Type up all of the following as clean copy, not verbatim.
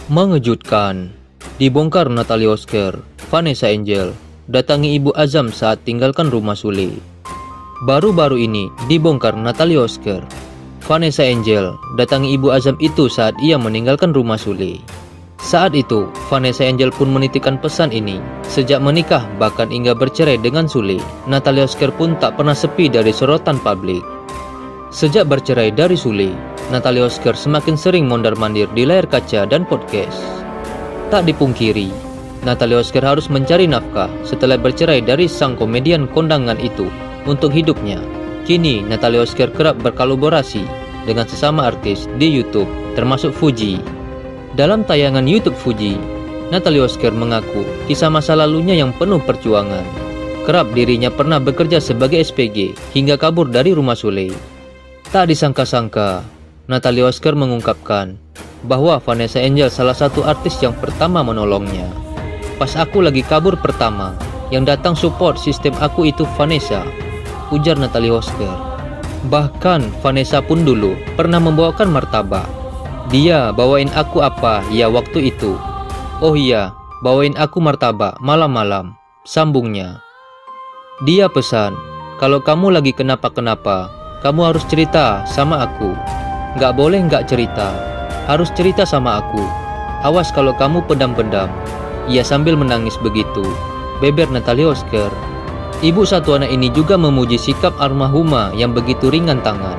Mengejutkan, dibongkar Natalie Oskar, Vanessa Angel datangi Ibu Azam saat tinggalkan rumah Sule. Baru-baru ini dibongkar Natalie Oskar, Vanessa Angel datangi Ibu Azam itu saat ia meninggalkan rumah Sule. Saat itu, Vanessa Angel pun menitipkan pesan ini. Sejak menikah bahkan hingga bercerai dengan Sule, Natalie Oskar pun tak pernah sepi dari sorotan publik. Sejak bercerai dari Sule, Natalie Oskar semakin sering mondar-mandir di layar kaca dan podcast. Tak dipungkiri, Natalie Oskar harus mencari nafkah setelah bercerai dari sang komedian kondangan itu untuk hidupnya. Kini Natalie Oskar kerap berkolaborasi dengan sesama artis di YouTube, termasuk Fuji. Dalam tayangan YouTube Fuji, Natalie Oskar mengaku kisah masa lalunya yang penuh perjuangan. Kerap dirinya pernah bekerja sebagai SPG hingga kabur dari rumah Sule. Tak disangka-sangka, Natalie Oskar mengungkapkan bahwa Vanessa Angel salah satu artis yang pertama menolongnya. Pas aku lagi kabur pertama, yang datang support sistem aku itu Vanessa, ujar Natalie Oskar. Bahkan Vanessa pun dulu pernah membawakan martabak. Dia bawain aku apa ya waktu itu? Oh iya, bawain aku martabak malam-malam, sambungnya. Dia pesan, kalau kamu lagi kenapa-kenapa, kamu harus cerita sama aku. Gak boleh gak cerita, harus cerita sama aku. Awas kalau kamu pendam-pendam. Ia sambil menangis begitu, beber Natalie Oskar. Ibu satu anak ini juga memuji sikap almarhumah yang begitu ringan tangan.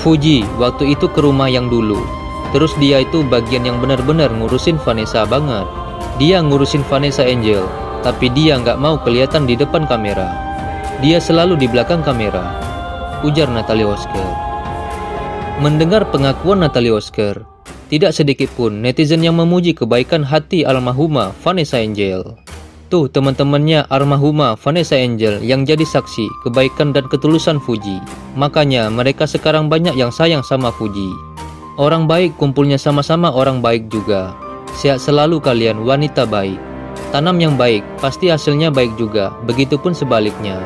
Fuji waktu itu ke rumah yang dulu. Terus dia itu bagian yang benar-benar ngurusin Vanessa banget. Dia ngurusin Vanessa Angel, tapi dia nggak mau kelihatan di depan kamera. Dia selalu di belakang kamera, ujar Natalie Oskar. Mendengar pengakuan Natalie Oskar, tidak sedikit pun netizen yang memuji kebaikan hati almarhumah Vanessa Angel. Tuh teman-temannya almarhumah Vanessa Angel yang jadi saksi kebaikan dan ketulusan Fuji. Makanya mereka sekarang banyak yang sayang sama Fuji. Orang baik kumpulnya sama-sama orang baik juga. Sehat selalu kalian wanita baik. Tanam yang baik pasti hasilnya baik juga, begitupun sebaliknya.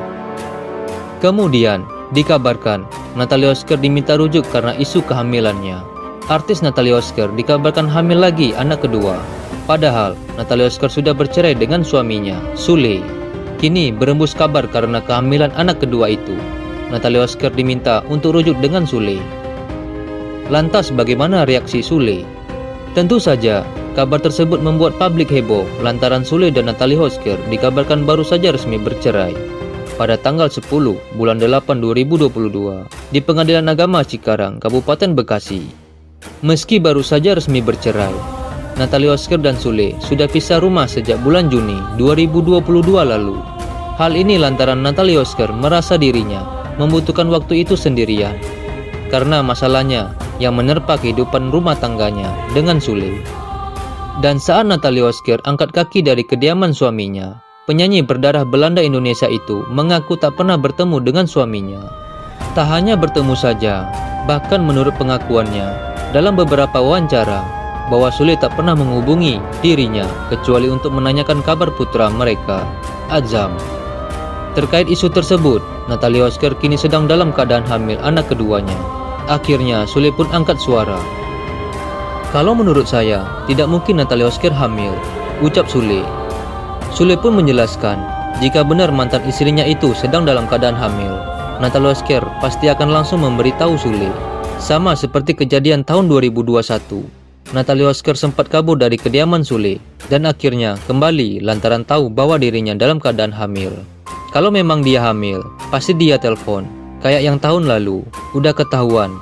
Kemudian dikabarkan Natalie Oskar diminta rujuk karena isu kehamilannya. Artis Natalie Oskar dikabarkan hamil lagi anak kedua. Padahal Natalie Oskar sudah bercerai dengan suaminya, Sule. Kini berembus kabar karena kehamilan anak kedua itu. Natalie Oskar diminta untuk rujuk dengan Sule. Lantas bagaimana reaksi Sule? Tentu saja, kabar tersebut membuat publik heboh lantaran Sule dan Natalie Oskar dikabarkan baru saja resmi bercerai pada tanggal 10 bulan 8 2022 di Pengadilan Agama Cikarang, Kabupaten Bekasi. Meski baru saja resmi bercerai, Natalie Oskar dan Sule sudah pisah rumah sejak bulan Juni 2022 lalu. Hal ini lantaran Natalie Oskar merasa dirinya membutuhkan waktu itu sendirian karena masalahnya yang menerpa kehidupan rumah tangganya dengan Sule. Dan saat Natalie Oskar angkat kaki dari kediaman suaminya, penyanyi berdarah Belanda Indonesia itu mengaku tak pernah bertemu dengan suaminya. Tak hanya bertemu saja, bahkan menurut pengakuannya dalam beberapa wawancara, bahwa Sule tak pernah menghubungi dirinya kecuali untuk menanyakan kabar putra mereka, Azam. Terkait isu tersebut, Natalie Oskar kini sedang dalam keadaan hamil anak keduanya. Akhirnya Sule pun angkat suara. Kalau menurut saya, tidak mungkin Natalie Oskar hamil, ucap Sule. Sule pun menjelaskan, jika benar mantan istrinya itu sedang dalam keadaan hamil, Natalie Oskar pasti akan langsung memberitahu Sule. Sama seperti kejadian tahun 2021, Natalie Oskar sempat kabur dari kediaman Sule dan akhirnya kembali lantaran tahu bahwa dirinya dalam keadaan hamil. Kalau memang dia hamil, pasti dia telepon. Kayak yang tahun lalu, udah ketahuan,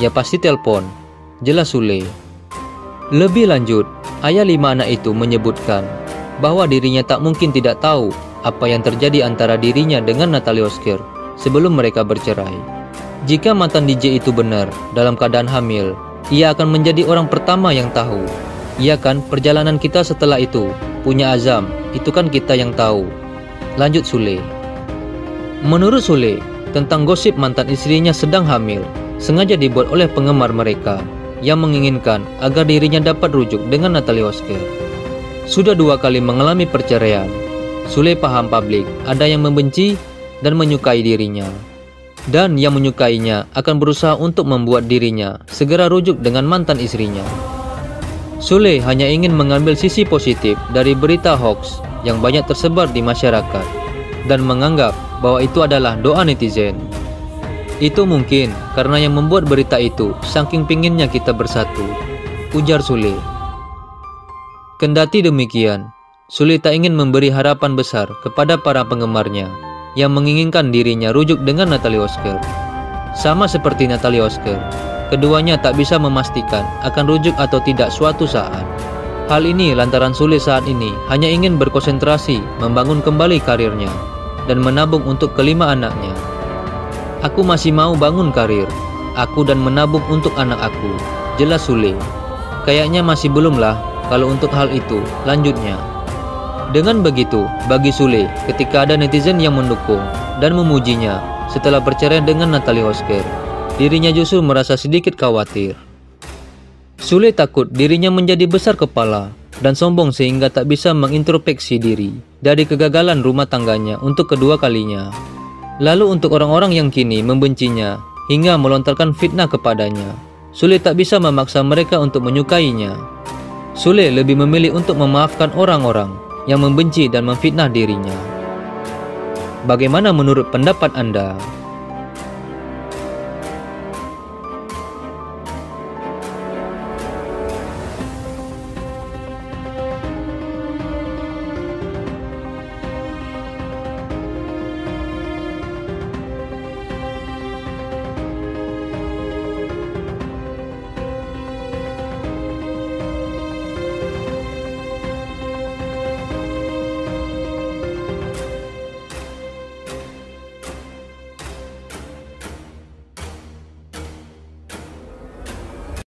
ya pasti telepon, jelas Sule. Lebih lanjut, ayah 5 anak itu menyebutkan bahwa dirinya tak mungkin tidak tahu apa yang terjadi antara dirinya dengan Natalie Oskar sebelum mereka bercerai. Jika mantan DJ itu benar dalam keadaan hamil, ia akan menjadi orang pertama yang tahu. Iya kan, perjalanan kita setelah itu punya Azam, itu kan kita yang tahu, lanjut Sule. Menurut Sule, tentang gosip mantan istrinya sedang hamil sengaja dibuat oleh penggemar mereka yang menginginkan agar dirinya dapat rujuk dengan Natalie Oskar. Sudah 2 kali mengalami perceraian, Sule paham publik ada yang membenci dan menyukai dirinya, dan yang menyukainya akan berusaha untuk membuat dirinya segera rujuk dengan mantan istrinya. Sule hanya ingin mengambil sisi positif dari berita hoax yang banyak tersebar di masyarakat dan menganggap bahwa itu adalah doa netizen. Itu mungkin karena yang membuat berita itu saking pinginnya kita bersatu, ujar Sule. Kendati demikian, Sule tak ingin memberi harapan besar kepada para penggemarnya yang menginginkan dirinya rujuk dengan Natalie Oskar. Sama seperti Natalie Oskar, keduanya tak bisa memastikan akan rujuk atau tidak suatu saat. Hal ini lantaran Sule saat ini hanya ingin berkonsentrasi membangun kembali karirnya dan menabung untuk kelima anaknya. Aku masih mau bangun karir, aku dan menabung untuk anak aku, jelas Sule. Kayaknya masih belum lah kalau untuk hal itu, lanjutnya. Dengan begitu, bagi Sule, ketika ada netizen yang mendukung dan memujinya setelah bercerai dengan Natalie Oskar, dirinya justru merasa sedikit khawatir. Sule takut dirinya menjadi besar kepala dan sombong sehingga tak bisa mengintrospeksi diri dari kegagalan rumah tangganya untuk kedua kalinya. Lalu untuk orang-orang yang kini membencinya hingga melontarkan fitnah kepadanya, Sule tak bisa memaksa mereka untuk menyukainya. Sule lebih memilih untuk memaafkan orang-orang yang membenci dan memfitnah dirinya. Bagaimana menurut pendapat Anda?